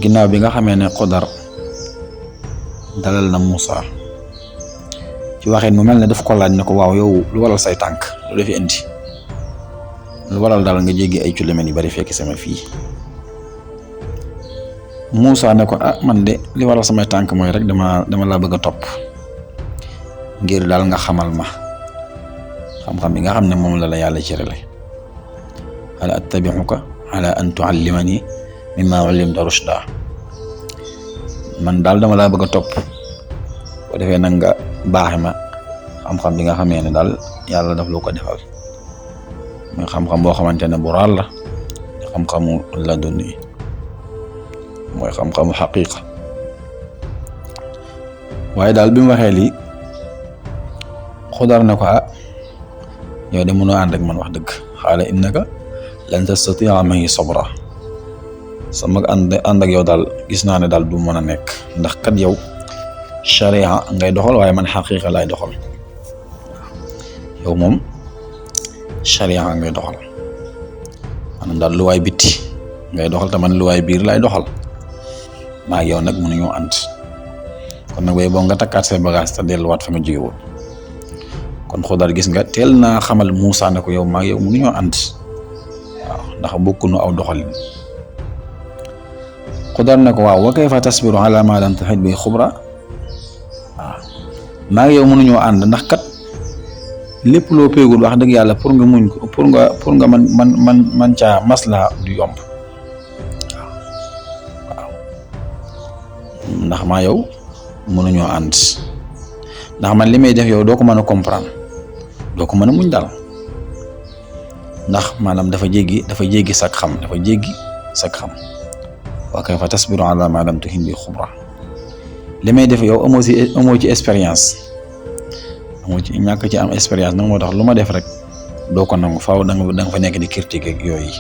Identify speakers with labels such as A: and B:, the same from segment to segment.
A: ginnaaw bi nga xamee ne Xudar dalal na Muusa ci waxin mu mel ne daf ko laaj ne ko waaw yow lu waral say tànk lu defi indi lu waral daal nga jéggi ay kilomètres yu bari fekk sama fii Muusa ne ko man de li waral samay tànk mooy rek dama laa bëgg a topp ngir daal nga xamal ma xam-xam bi nga xam ne moom la yàlla cërale hal attabi'uka ala an tu'allimani mimma 'allamta rushda man daal dama laa bëgg a topp boo defee nag nga baaxe ma xam-xam bi nga xamee ne daal yàlla daf loo ko defal mooy xam-xam boo xamante ne bu raar la xam-xamu laduni mooy xam-xamu xaqiqa waaye daal bi mu waxee lii Xudar ne ko yow de mënoo ànd ak man wax dëgg xaala innaka lan tastati'a ma'i sabra sama ànd ak yow daal gis naa ne daal du mën a nekk ndax kat yow sharia ngay doxal waaye man xaqiqa lay doxal yow moom sharia ngay doxal maanaam daal luwaay bitti ngay doxal te man luwaay biir lay doxal maa yow nag mënuñoo ànd kon nag boo nga takkaat say bagage te delluwaat fa nga jóge woon kon Xudar gis nga teel naa xamal Muusa ne ko yow maa yow mënuñoo ànd waaw ndax bokkunu aw doxalin Xudar ne ko waaw wa kayfa tasbiru ala ma lam tuhit bi xubra waaw maa yow mënuñoo ànd ndax kat lépp loo péegul wax dëgg yàlla pour nga muñ ko pour nga man caa masla du yomb waaw ndax maa yow mënuñoo ànd ndax man li may def yow doo ko mën a comprendre doo ko mën a muñ daal ndax maanaam dafa jéggi sag xam wa kayfa tasbiru ala ma lam tuhit bi xubra li may def yow amoo ci expérience ñàkk ci am expérience nag moo tax lu ma def rek doo ko nangu faaw da nga fa nekk di critique ak yooyu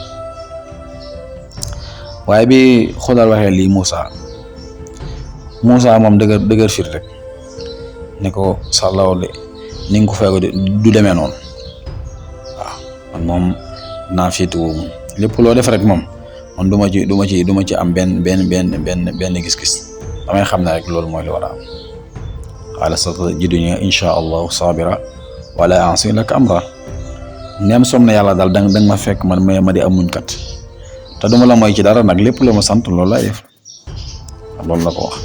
A: waaye bi Xudar waxee lii Muusa moom dëgër fit rek ne ko sàllaw de ni nga ko feego de du demee noonu waaw man moom naa féetuwoo moom lépp loo def rek moom man du ma ci am benn gis-gis damay xam ne rek loolu mooy li war a am qaala satajiduni insha allahu sabira wala a'si laka amra neem som na yàlla daal danga ma fekk man ma di am muñ kat te duma la mooy ci dara nag lépp loo ma sant loolu lay def loolu la ko wax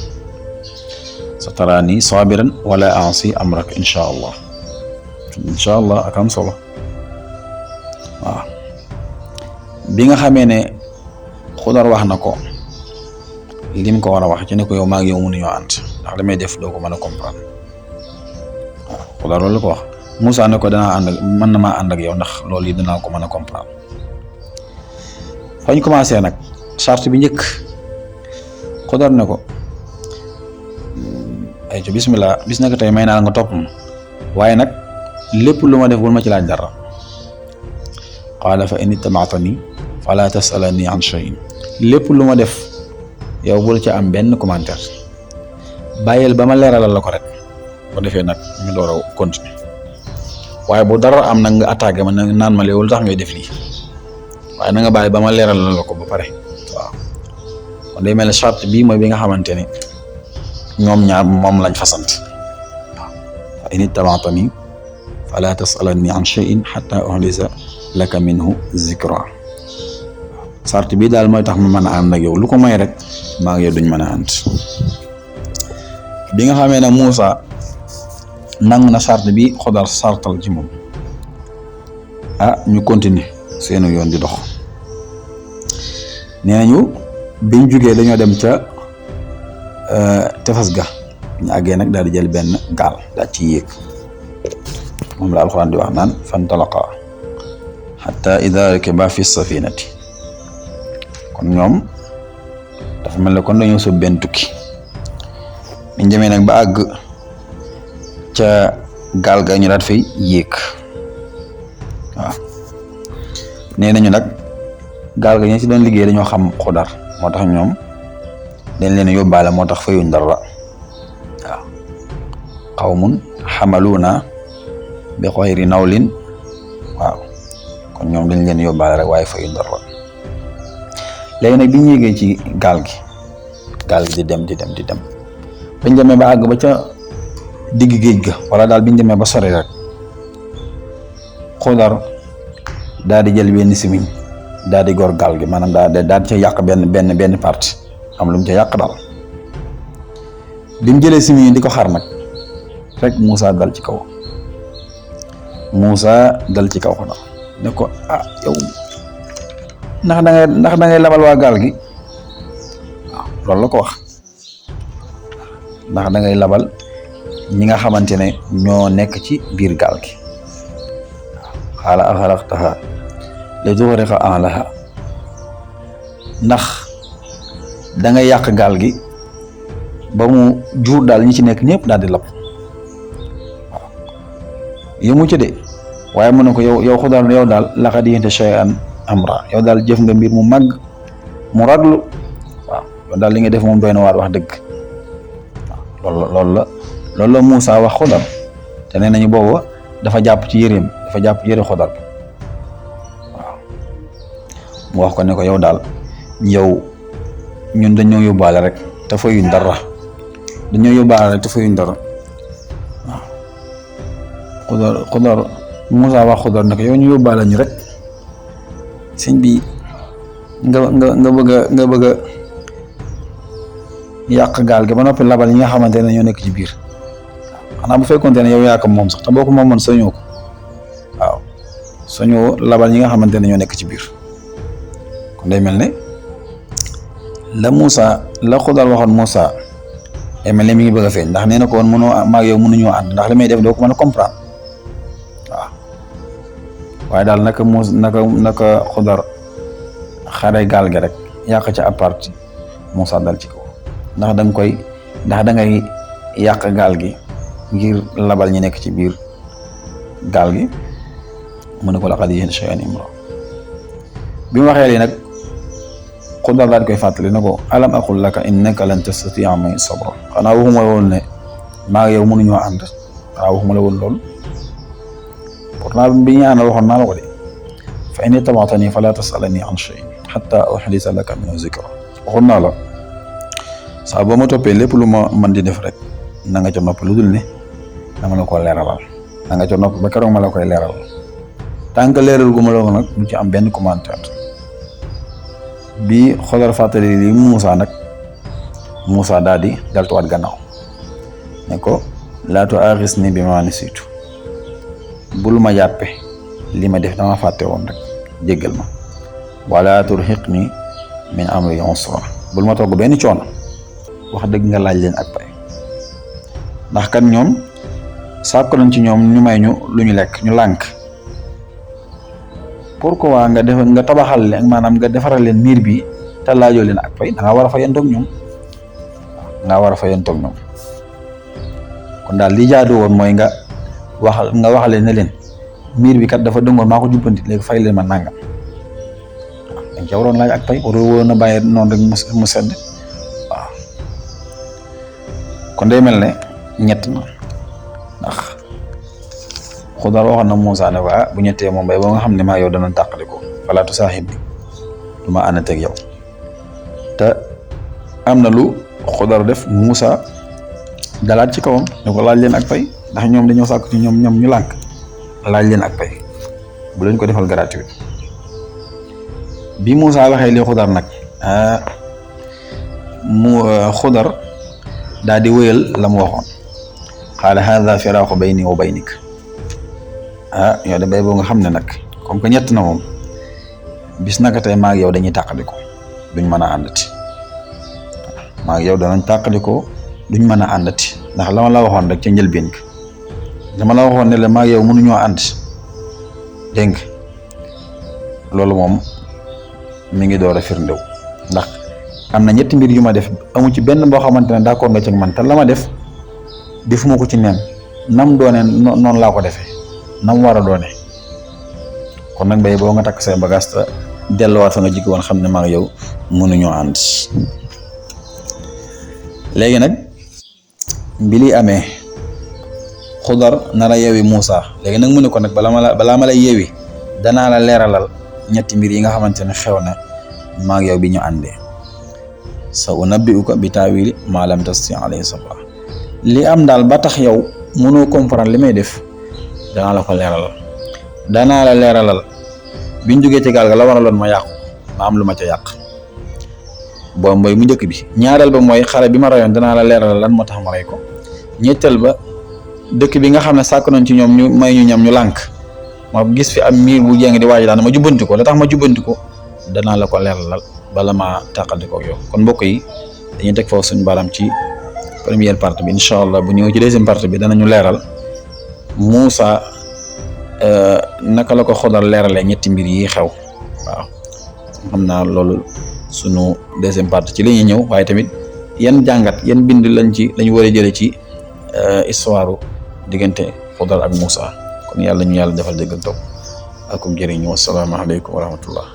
A: sa taraani sabiran wala a'si amrak insha allah ak am solo waaw bi nga xamee ne Xudar wax na ko lim ko war a wax ci ne ko yow maa ngi yow mënuñoo ànd ndax li may def doo ko mën a comprendre waaw Xudar loolu la ko wax Muusa ne ko mën na maa ànd ak yow ndax loolu yi dinaa ko mën a comprendre fañ commencé nag charte bi njëkk Xudar ne ko ay ci bismillah bis naka tey may naa nga topp ma waaye nag lépp lu ma def bul ma ci laaj dara qaala fa in ittaba'tani fala tas'alni an shay'in lépp lu ma def yow bul ci am benn commentaire bàyyil ba ma leeralal la ko rek bu defee nag ñu door a continuer waaye bu dara am nag nga attaqué ma naan ma léegi lu tax ngay def lii waaye na nga bàyyi ba ma leeralal la ko ba pare waaw kon day mel ne charte bii mooy bi nga xamante ne ñoom ñaar moom lañ fasant waaw fa in ittaba'tani fala tas'alni an shay'in hatta uhdisa laka minhu zikra charte bii daal mooy tax ma mën a ànd ak yow lu ko may rek maa ngi yow duñ mën a ànd bi nga xamee ne Muusa nangu na charte bi Xudar sartal ci moom ñu continuer seenu yoon di dox nee nañu biñ jugee dañoo dem ca tefes ga ñu àggee nag daal di jël benn gaal daal ci yéeg moom la alxuraan di wax naan fantalaqa hatta idha rakiba fi safinati kon ñoom dafa mel ne kon dañoo sóob benn tukki biñ demee nag ba àgg ca gaal ga ñu daal fay yéeg waaw nee nañu nag gaal ga ñu ci doon liggéey dañoo xam Xudar moo tax ñoom dañ leen yóbbaale moo tax fayuñ dara waaw qawmun xamaluuna bi xayri nawlin waaw kon ñoom dañ leen yóbbaale rek waaye fayuñ dara léegi nag bi ñu yéegee ci gaal gi gaal gi di dem bañ demee ba àgg ba ca digg géej ga wala daal biñ demee ba sori rek Xudar daal di jël benn simiñ daal di gor gaal gi maanaam daal di ca yàq benn partie am lu mu ca yàq daal bi mu jëlee simiñ di ko xar nag rek Moussa dal ci kaw Xudar ne ko yow ndax da ngay labal waa gaal gi waaw loolu la ko wax ndax da ngay labal ñi nga xamante ne ñoo nekk ci biir gaal gi xaala axraqtaha li tughriqa ahlaha ndax da ngay yàq gaal gi ba mu jur daal ñi ci nekk ñëpp daal di lab waaw yëmu ci de waaye mu ne ko yow Xudar yow daal laqad ji'ta shay'an amra yow daal jëf nga mbir mu màgg mu raglu waaw yow daal li nga def moom doy na waar wax dëgg waaw loolu la Moussa wax Xudar te nee nañu boobu dafa jàpp ci yére Xudar bi waaw mu wax ko ne ko yow daal ñun dañoo yóbbaale rek te fayuñ dara waaw Xudar Moussa wax Xudar ne ko yow ñu yóbbaale ñu rek sëñ bi nga bëgg a yàq gaal gi ba noppi labal ñi nga xamante ne ñoo nekk ci biir xanaa bu fekkoonte ne yow yaa ko moom sax te boo ko moomoon sañoo ko waaw sañoo labal ñi nga xamante ne ñoo nekk ci biir kon day mel ne la Xudar waxoon Moussa day mel ne mi ngi bëgg a feeñ ndax nee na ko woon maag yow mënuñoo ànd ndax li may def doo ko mën a comprendre waaw waaye daal naka Xudar xare gaal gi rek yàq ca aparti Moussa dal ci kaw ndax da ngay yàq gaal gi ngir labal ñi nekk ci biir gaal gi mu ne ko laqad ji'ta shay'an imra bi mu waxee lii nag Xudar daal di koy fàttali ne ko alam aqul laka innaka lan tastati'a ma'iya sabra xanaa waxuma la woon ne maa ngi yow mënuñoo ànd xanaa waxuma la woon loolu pourtant bi ñu àndal waxoon naa la ko de fa in ittaba'tani fala tas'alni an shay'in hatta uhditha laka minhu dhikra waxoon naa la saa boo ma toppee lépp lu ma mën di def rek na nga ca nopp lu dul ne dama la ko leeralal na nga ca nopp ba keroog ma la koy leeral tant que leeral gu ma la ko nag du ci am benn commentaire bi Xudar fàttali li Moussa daal di deltuwaat gannaaw ne ko laa tu'aaxisnii bimaa nasiitu bul ma jàppe li ma def dama fàtte woon rek jéggal ma wala turhiqnii min amri usra bul ma togg benn coono wax dëgg nga laaj leen ak pay ndax kan ñoom sàkk nañ ci ñoom ñu may ñu lu ñu lekk ñu lànk pourquoi nga tabaxal leen maanaam nga defaral leen miir bi te laajoo leen ak pay da nga war a fayantoog ñoom kon daal li jaadu woon mooy nga waxale ne leen miir bi kat dafa dëngoon maa ko jubbanti léegi fay leen ma nangam waaw dañ ca waroon laaj ak pay waroo woon a bàyyi noonu rek mu sedd waaw kon day mel ne ñett na ndax Xudar waxoon na Moussa ne ko bu ñettee moom bay boo nga xam ne maa yow dana tàqali ko fala tusaaxibni du ma ànd teg yow te am na lu Xudar def Moussa dalaat ci kawam ne ko laaj leen ak pay ndax ñoom dañoo sàkk ci ñoom ñu lànk laaj leen ak pay bu leen ko defal gratuit bi Moussa waxee li Xudar nag Xudar daal di wéyal la mu waxoon qaala haadha firaaqu bayni wa baynik yow de bay boo nga xam ne nag comme que ñett na moom bis naka tey maa ak yow dañuy tàqaliko duñ mën a àndati maa ak yow danañ tàqaliko duñ mën a àndati ndax la ma la waxoon rek ca njëlbéen ga dama la waxoon ne la maa ak yow mënuñoo ànd dégg nga loolu moom mi ngi door a firndew ndax am na ñetti mbir yu ma def amu ci benn boo xamante ne d'accord nga ci man te la ma def defuma ko ci nen nam doone noonu laa ko defee nam war a doone kon nag bay boo nga takk say bagage te delluwaat fa nga jikki woon xam ne maa ngi yow mënuñoo ànd léegi nag bi li amee Xudar nar a yeewi Moussa léegi nag mu ne ko nag balaa ma lay yeewi danaa la leeralal ñetti mbir yi nga xamante ne xew na maa ngi yow bi ñu àndee sa unabbi'uka bi taawili maa lam tasti alayhi sabra li am daal ba tax yow mënoo comprendre li may def danaa la ko leeralal danaa la leeralal biñ jógee ci gaal ga la waraloon ma yàqu ma am lu ma ca yàq boobu mooy mu njëkk bi. ñaareel ba mooy xare bi ma rayoon danaa la leeralal lan moo tax ma rey ko. ñetteel ba dëkk bi nga xam ne sàkk nañ ci ñoom ñu may ñu ñam ñu lànk ma gis fi am miir bu jéng di waaj daan ma jubbanti ko la tax ma jubbanti ko danaa la ko leeralal bala maa tàqaldi ko yow. kon mbokk yi dañuy teg foofu suñu baaraam ci première partie bi incha allah bu ñëwee ci deuxième partie bi danañu leeral Moussa naka la ko Xodar leeralee ñetti mbir yi xew waaw xam naa loolu sunu deuxième partie ci li ñuy ñëw waaye tamit yan jàngat yan bind lañu war a jëlee ci histoire diggante Xodar ak Moussa kon yàlla ñu yàlla defal dégg ak topp ak jëriñu wasalaamaaleykum wa rahmatullah